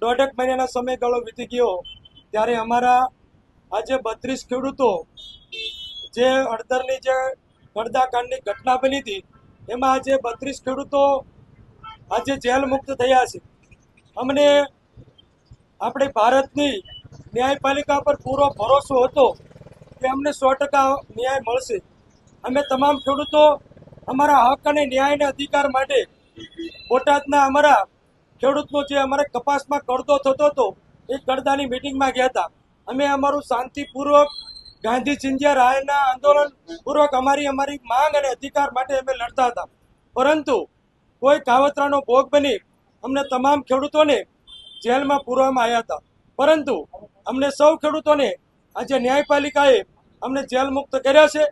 દોઢેક મહિનાના સમયગાળો વીતી ગયો ત્યારે અમારા આજે 32 ખેડૂતો જે હળદરની જે હળદાકાંડની ઘટના બની હતી એમાં આજે 32 ખેડૂતો આજે જેલ મુક્ત થયા છે. અમને આપણી ભારતની ન્યાયપાલિકા પર પૂરો ભરોસો હતો કે અમને 100% ન્યાય મળશે. અમે તમામ ખેડૂતો અમારા હક અને ન્યાય અને અધિકાર માટે બોટાદના અમારા ખેડૂતનો જે અમારે કપાસમાં કડદો થતો હતો એ કડદાની મિટિંગમાં ગયા હતા. અમે અમારું શાંતિપૂર્વક ગાંધી ચિંધ્યા રાયના આંદોલન પૂર્વક અમારી માંગ અને અધિકાર માટે અમે લડતા હતા, પરંતુ કોઈ કાવતરાનો ભોગ બની અમને તમામ ખેડૂતોને જેલમાં પૂરવામાં આવ્યા હતા. પરંતુ અમને સૌ ખેડૂતોને આજે ન્યાયપાલિકાએ અમને જેલ મુક્ત કર્યા છે.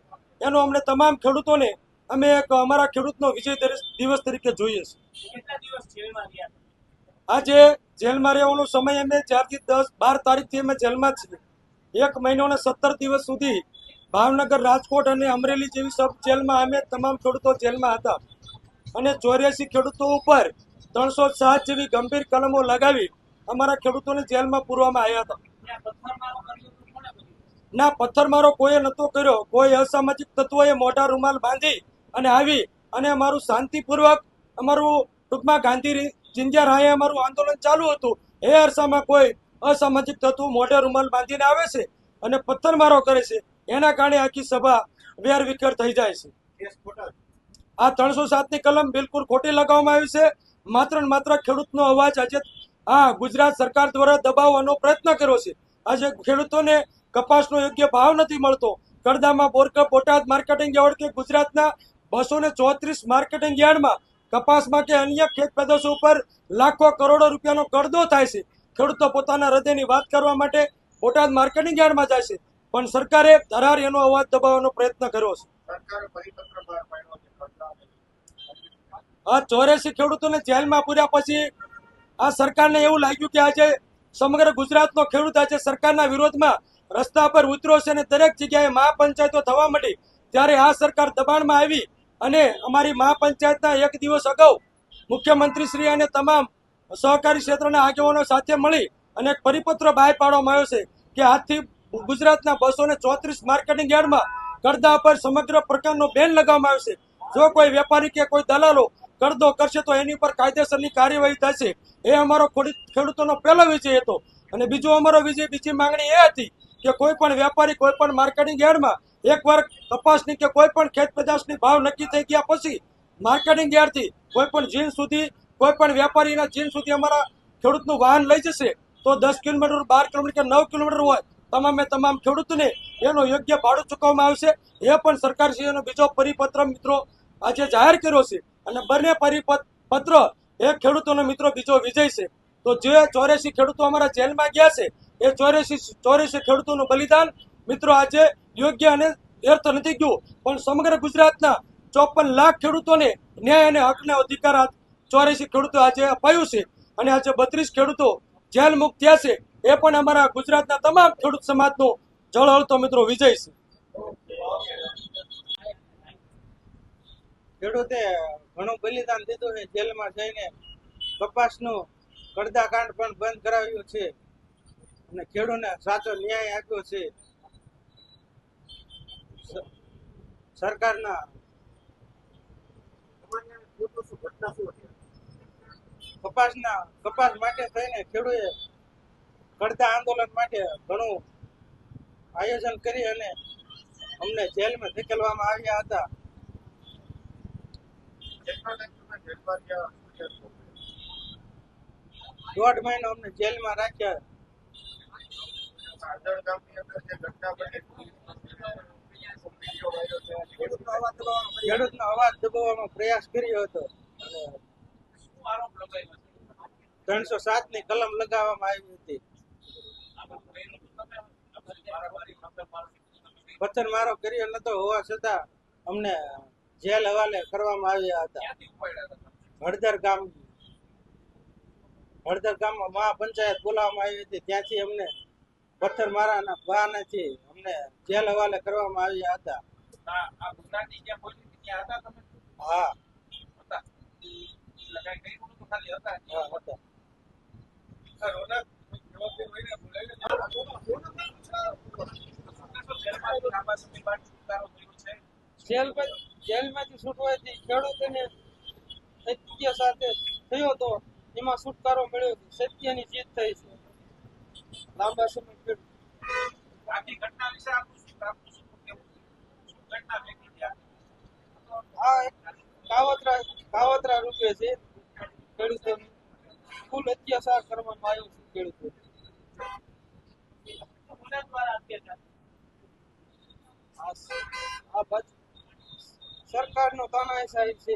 એનો અમને તમામ ખેડૂતોને અમે એક અમારા ખેડૂતનો વિજય દિવસ તરીકે જોઈએ છીએ. આજે જેલમાં રહેવાનો સમય અમે 4 થી 12 તારીખથી અમે જેલમાં જ છીએ. 1 મહિનો અને 17 દિવસ સુધી ભાવનગર, રાજકોટ અને અમરેલી જેવી સબ જેલમાં અમે તમામ ખેડૂતો જેલમાં હતા અને 84 ખેડૂતો ઉપર 307 જેવી ગંભીર કલમો લગાવી અમારા ખેડૂતોને જેલમાં પૂરવામાં આવ્યા હતા. ના, પથ્થરમારો કોઈએ નહોતો કર્યો. કોઈ અસામાજિક તત્વોએ મોઢા રૂમાલ બાંધી અને આવી અને અમારું શાંતિપૂર્વક અમારું ટૂંકમાં ગાંધી ચિંધ્યા રાયે અમારું આંદોલન ચાલુ હતું. એ અરસામાં કોઈ અસામાજિક તત્વો મોઢે રૂમાલ બાંધીને આવે છે અને પથ્થરમારો કરે છે. એના કારણે આખી સભા વેરવિખેર થઈ જાય છે. આ 307ની કલમ બિલકુલ ખોટી લગાવવામાં આવી છે. માત્ર ને માત્ર ખેડૂતનો અવાજ આજે ગુજરાત સરકાર દ્વારા દબાવવાનો પ્રયત્ન કર્યો છે. આજે ખેડૂતોને કપાસનો યોગ્ય ભાવ નથી મળતો. કડદામાં બોટાદ માર્કેટિંગ યાર્ડ કે ગુજરાતના 234 માર્કેટિંગ યાર્ડમાં કપાસમાં કે અન્ય ખેત પેદાશો ઉપર લાખો કરોડો રૂપિયાનો કડદો થાય છે. ખેડૂતો પોતાના હૃદયની વાત કરવા માટે બોટાદ માર્કેટિંગ યાર્ડમાં જાય છે, પણ સરકારે ધરાર એનો અવાજ દબાવવાનો પ્રયત્ન કર્યો છે. આ 84 ખેડૂતોને જેલમાં પૂર્યા પછી આ સરકારને એવું લાગ્યું કે આજે સમગ્ર ગુજરાતનો ખેડૂત આજે સરકારના વિરોધમાં રસ્તા પર ઉતર્યો છે અને દરેક જગ્યાએ મહાપંચાયતો થવા માંડી. ત્યારે આ સરકાર દબાણમાં આવી અને અમારી મહાપંચાયતના 1 દિવસ અગાઉ મુખ્યમંત્રી શ્રી અને તમામ સહકારી ક્ષેત્રના આગેવાનો સાથે મળી અને એક પરિપત્ર બહાર પાડવામાં આવ્યો છે કે આજથી ગુજરાતના 234 માર્કેટિંગ યાર્ડમાં કડદા પર સમગ્ર પ્રકારનો બેન લગાવવામાં આવશે. જો કોઈ વેપારી કે કોઈ દલાલો કડદો કરશે તો એની પર કાયદેસરની કાર્યવાહી થશે. એ અમારો ખેડૂતોનો પહેલો વિજય હતો. અને બીજી માંગણી એ હતી કે કોઈ પણ વેપારી કોઈ પણ માર્કેટિંગ યાર્ડમાં એકવાર કપાસની કે કોઈ પણ ખેત પેદાશની ભાવ નક્કી થઈ ગયા પછી માર્કેટિંગ યાર્ડથી કોઈ પણ જીન સુધી કોઈ પણ વેપારીના જીન સુધી અમારા ખેડૂતનું વાહન લઈ જશે તો 10 કિલોમીટર, 12 કિલોમીટર કે 9 કિલોમીટર હોય તમામ ખેડૂતોને એનો યોગ્ય ભાડું ચૂકવવામાં આવશે. એ પણ સરકારશ્રીનો બીજો પરિપત્ર મિત્રો આજે જાહેર કર્યો છે અને બંને પરિપત્ર એક ખેડૂતોનો મિત્રો બીજો વિજય છે. તો જે 84 ખેડૂતો અમારા જેલમાં ગયા છે એ 84 ખેડૂતોનું બલિદાન મિત્રો આજે યોગ્ય અને વ્યર્થ નથી ગયું, પણ સમગ્ર ગુજરાતના 54 લાખ ખેડૂતોને ન્યાય અને હકનો અધિકાર 84 ખેડૂતો આજે અપાયું છે અને આજે 32 ખેડૂતો જેલ મુક્ત થયા છે. એ પણ અમારા ગુજરાતના તમામ ખેડૂત સમાજનો જળહળતો મિત્રો વિજય છે. ખેડૂતે ઘણું બલિદાન દીધું છે. જેલમાં જઈને કપાસનું કડદાકાંડ પણ બંધ કરાવ્યું છે અને ખેડૂતને સાચો ન્યાય આપ્યો છે. સરકારના કપાસ માટે થઈને ખેડૂતે કડદા આંદોલન માટે ઘણું આયોજન કરી અને અમને જેલમાં ધકેલવામાં આવ્યા હતા. 1.5 મહિનો અમને જેલમાં રાખ્યા. ખેડૂતનો અવાજ દબાવવાનો પ્રયાસ કર્યો હતો અને 307ની કલમ લગાવવામાં આવી હતી. પથ્થરમારો કર્યો નતો હોવા છતાં અમને જેલ હવાલે કરવામાં આવ્યા હતા. હળદર ગામમાં મહાપંચાયત બોલાવવામાં આવી હતી. ત્યાંથી અમને પથ્થરમારાના બહાનાથી અમને જેલ હવાલે કરવામાં આવ્યા હતા. હા, હતા. જેલમાંથી છૂટવાથી ખેડૂતોને સત્ય સાથે થયો તો એમાં છુટકારો મળ્યો છે. સત્યની જીત થઈ છે. લાંબા સમય ખેડૂત આ એક કાવતરા રૂપે છે. ખેડૂતોને કુલ અત્યાચાર કરવામાં આવ્યો છે. ખેડૂતો આ સરકારનો તાનાશાહી છે.